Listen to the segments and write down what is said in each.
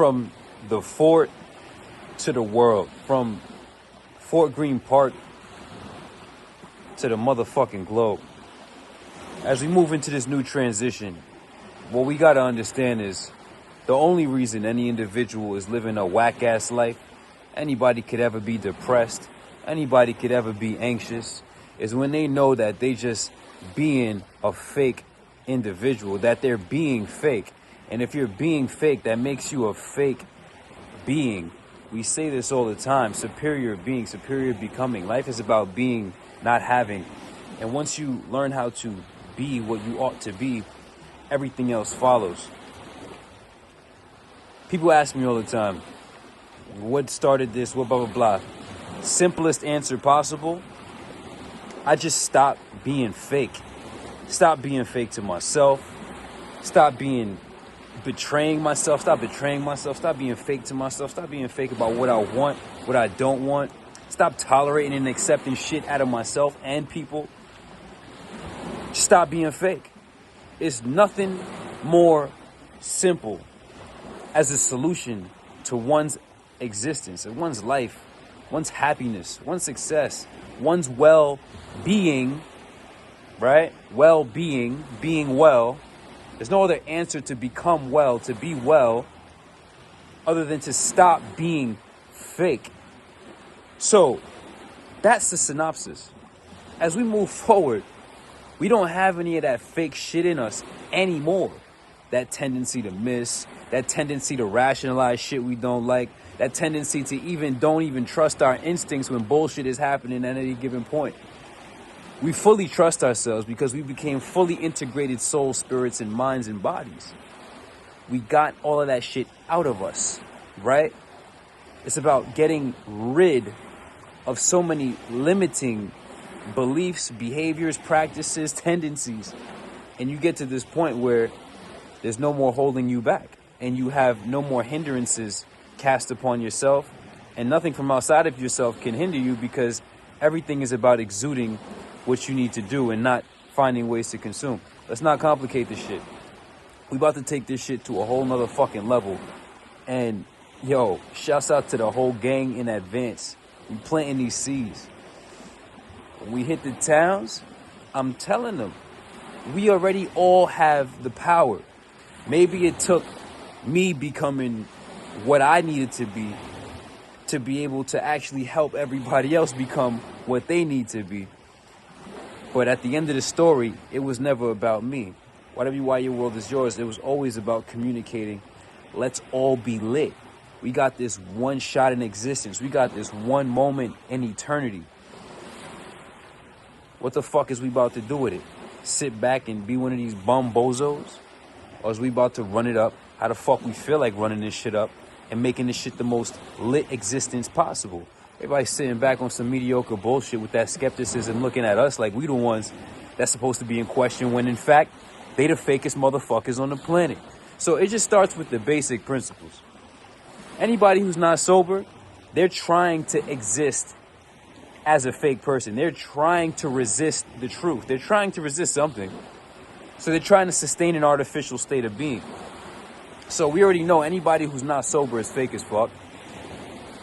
from the fort to the world, from Fort Greene Park to the motherfucking globe. As we move into this new transition, what we got to understand is the only reason any individual is living a whack-ass life, anybody could ever be depressed, anybody could ever be anxious, is when they know that they just being a fake individual, that they're being fake. And if you're being fake, that makes you a fake being. We say this all the time: superior being, superior becoming. Life is about being, not having. And once you learn how to be what you ought to be, everything else follows. People ask me all the time, what started this, what blah, blah, blah. Simplest answer possible: I just stopped being fake. Stop being fake to myself. Stop betraying myself. Stop betraying myself. Stop being fake to myself. Stop being fake about what I want, what I don't want. Stop tolerating and accepting shit out of myself and people. Stop being fake. It's nothing more simple as a solution to one's existence, and one's life, one's happiness, one's success, one's well-being, right? Well-being, being well. There's no other answer to become well, to be well, other than to stop being fake. So that's the synopsis. As we move forward, we don't have any of that fake shit in us anymore. That tendency to miss, that tendency to rationalize shit we don't like, that tendency to don't even trust our instincts when bullshit is happening at any given point. We fully trust ourselves because we became fully integrated souls, spirits, and minds and bodies. We got all of that shit out of us, right? It's about getting rid of so many limiting beliefs, behaviors, practices, tendencies. And you get to this point where there's no more holding you back, and you have no more hindrances cast upon yourself, and nothing from outside of yourself can hinder you, because everything is about exuding what you need to do and not finding ways to consume. Let's not complicate this shit. We about to take this shit to a whole nother fucking level. And yo, shouts out to the whole gang in advance. We planting these seeds. When we hit the towns, I'm telling them, we already all have the power. Maybe it took me becoming what I needed to be able to actually help everybody else become what they need to be. But at the end of the story, it was never about me. Whatever why your world is yours, it was always about communicating. Let's all be lit. We got this one shot in existence. We got this one moment in eternity. What the fuck is we about to do with it? Sit back and be one of these bum bozos? Or is we about to run it up? How the fuck we feel like running this shit up and making this shit the most lit existence possible? Everybody's sitting back on some mediocre bullshit with that skepticism, looking at us like we the ones that's supposed to be in question, when in fact, they the fakest motherfuckers on the planet. So it just starts with the basic principles. Anybody who's not sober, they're trying to exist as a fake person. They're trying to resist the truth. They're trying to resist something. So they're trying to sustain an artificial state of being. So we already know anybody who's not sober is fake as fuck.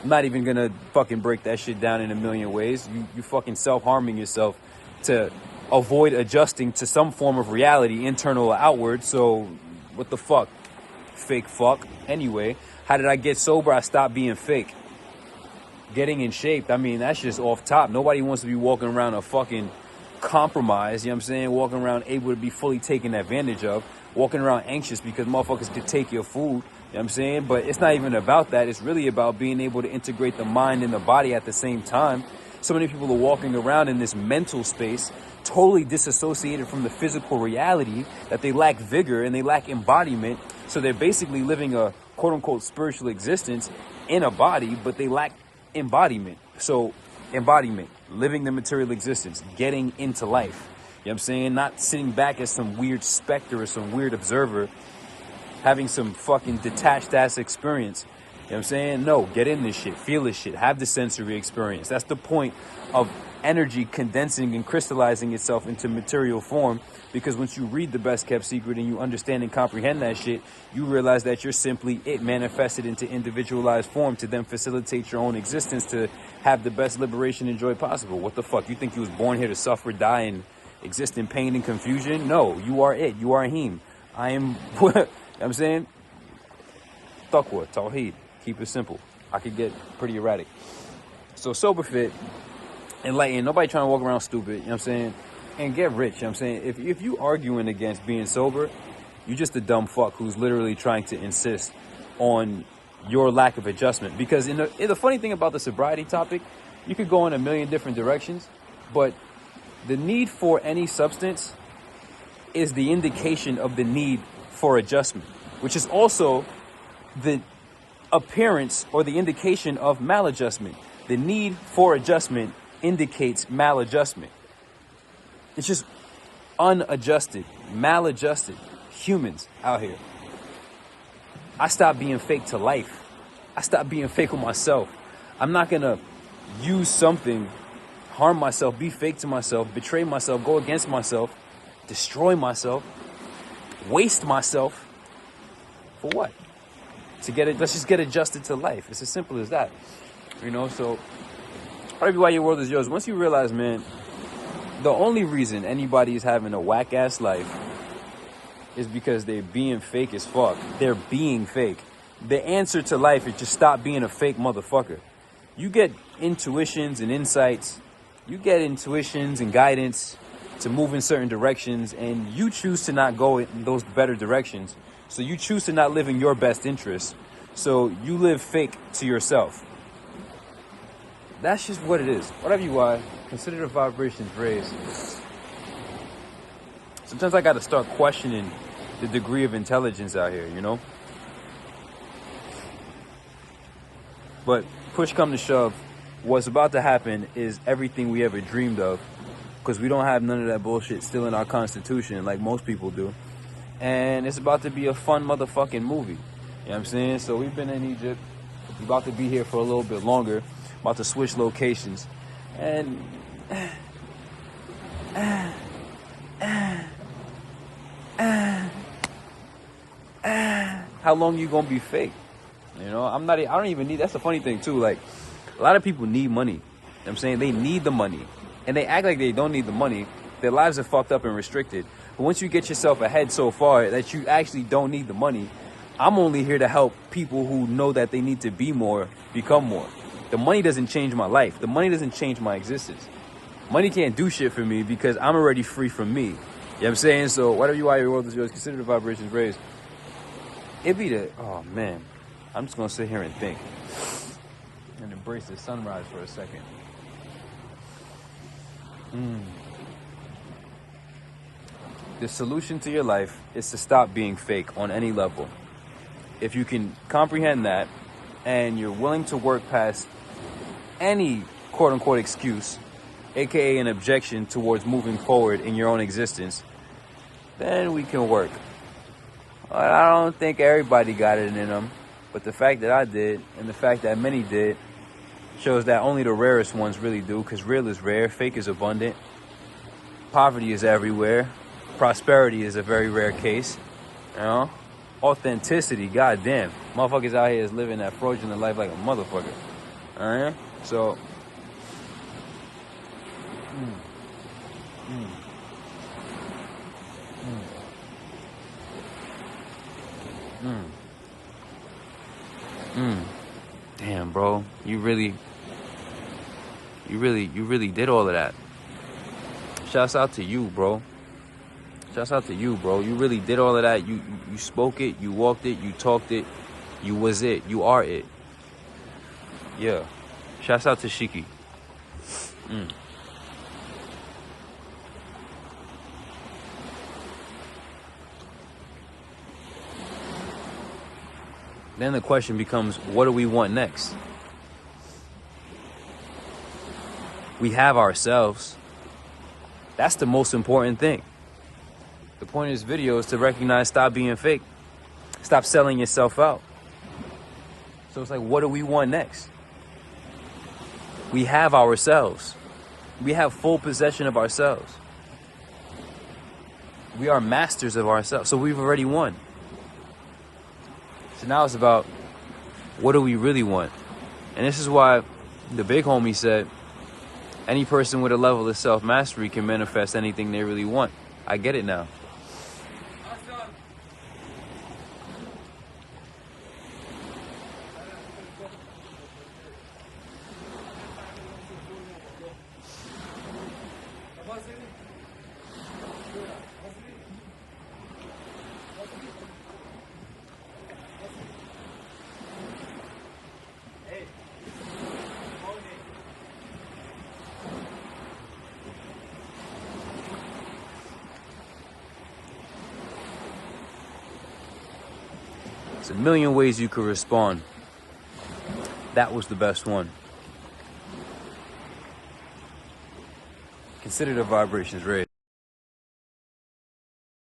I'm not even gonna fucking break that shit down in a million ways. You fucking self-harming yourself to avoid adjusting to some form of reality, internal or outward. So what the fuck? Fake fuck. Anyway, how did I get sober? I stopped being fake. Getting in shape, I mean, that's just off top. Nobody wants to be walking around a fucking compromise, you know what I'm saying? Walking around able to be fully taken advantage of. Walking around anxious because motherfuckers could take your food. You know what I'm saying? But it's not even about that. It's really about being able to integrate the mind and the body at the same time. So many people are walking around in this mental space, totally disassociated from the physical reality, that they lack vigor and they lack embodiment. So they're basically living a quote-unquote spiritual existence in a body, but they lack embodiment. So embodiment, living the material existence, getting into life. You know what I'm saying? Not sitting back as some weird specter or some weird observer, having some fucking detached ass experience. You know what I'm saying? No, get in this shit, feel this shit, have the sensory experience. That's the point of energy condensing and crystallizing itself into material form. Because once you read The Best Kept Secret and you understand and comprehend that shit, you realize that you're simply it manifested into individualized form to then facilitate your own existence to have the best liberation and joy possible. What the fuck? You think you was born here to suffer, die, and exist in pain and confusion? No, you are it. You are him. I am, you know what I'm saying? Taqwa, tawheed. Keep it simple. I could get pretty erratic. So sober fit, enlightened, nobody trying to walk around stupid, you know what I'm saying? And get rich, you know what I'm saying? If you arguing against being sober, you're just a dumb fuck who's literally trying to insist on your lack of adjustment. Because in the funny thing about the sobriety topic, you could go in a million different directions, but the need for any substance is the indication of the need for adjustment, which is also the appearance or the indication of maladjustment. The need for adjustment indicates maladjustment. It's just unadjusted, maladjusted humans out here. I stopped being fake to life. I stopped being fake with myself. I'm not gonna use something, harm myself, be fake to myself, betray myself, go against myself, destroy myself, waste myself. For what? To get it, let's just get adjusted to life. It's as simple as that. You know, so whatever why your world is yours. Once you realize, man, the only reason anybody is having a whack-ass life is because they're being fake as fuck. They're being fake. The answer to life is just stop being a fake motherfucker. You get intuitions and insights. You get intuitions and guidance to move in certain directions, and you choose to not go in those better directions. So you choose to not live in your best interest. So you live fake to yourself. That's just what it is. Whatever you are, consider the vibrations raised. Sometimes I got to start questioning the degree of intelligence out here, you know? But push come to shove, what's about to happen is everything we ever dreamed of, because we don't have none of that bullshit still in our constitution like most people do. And it's about to be a fun motherfucking movie. You know what I'm saying? So we've been in Egypt. We're about to be here for a little bit longer. About to switch locations. And how long you gonna be fake? You know, I don't even need, that's the funny thing too. Like, a lot of people need money. You know what I'm saying? They need the money. And they act like they don't need the money. Their lives are fucked up and restricted. But once you get yourself ahead so far that you actually don't need the money, I'm only here to help people who know that they need to be more, become more. The money doesn't change my life. The money doesn't change my existence. Money can't do shit for me because I'm already free from me. You know what I'm saying? So whatever you are, your world is yours. Consider the vibrations raised. It be the, oh man, I'm just going to sit here and think and embrace the sunrise for a second. The solution to your life is to stop being fake on any level. If you can comprehend that and you're willing to work past any quote-unquote excuse, aka an objection towards moving forward in your own existence, then we can work. But I don't think everybody got it in them, but the fact that I did and the fact that many did shows that only the rarest ones really do, because real is rare, fake is abundant, poverty is everywhere, prosperity is a very rare case, you know? Authenticity, goddamn. Motherfuckers out here is living that fraudulent life like a motherfucker. Alright? So, Damn, bro. You really did all of that. Shouts out to you, bro. Shouts out to you, bro. You really did all of that. You spoke it, you walked it, you talked it, you was it, you are it. Yeah. Shouts out to Sheikhy. Then the question becomes, what do we want next? We have ourselves. That's the most important thing. The point of this video is to recognize, stop being fake. Stop selling yourself out. So it's like, what do we want next? We have ourselves. We have full possession of ourselves. We are masters of ourselves. So we've already won. So now it's about, what do we really want? And this is why the big homie said, any person with a level of self-mastery can manifest anything they really want. I get it now. There's a million ways you could respond. That was the best one. Consider the vibrations raised.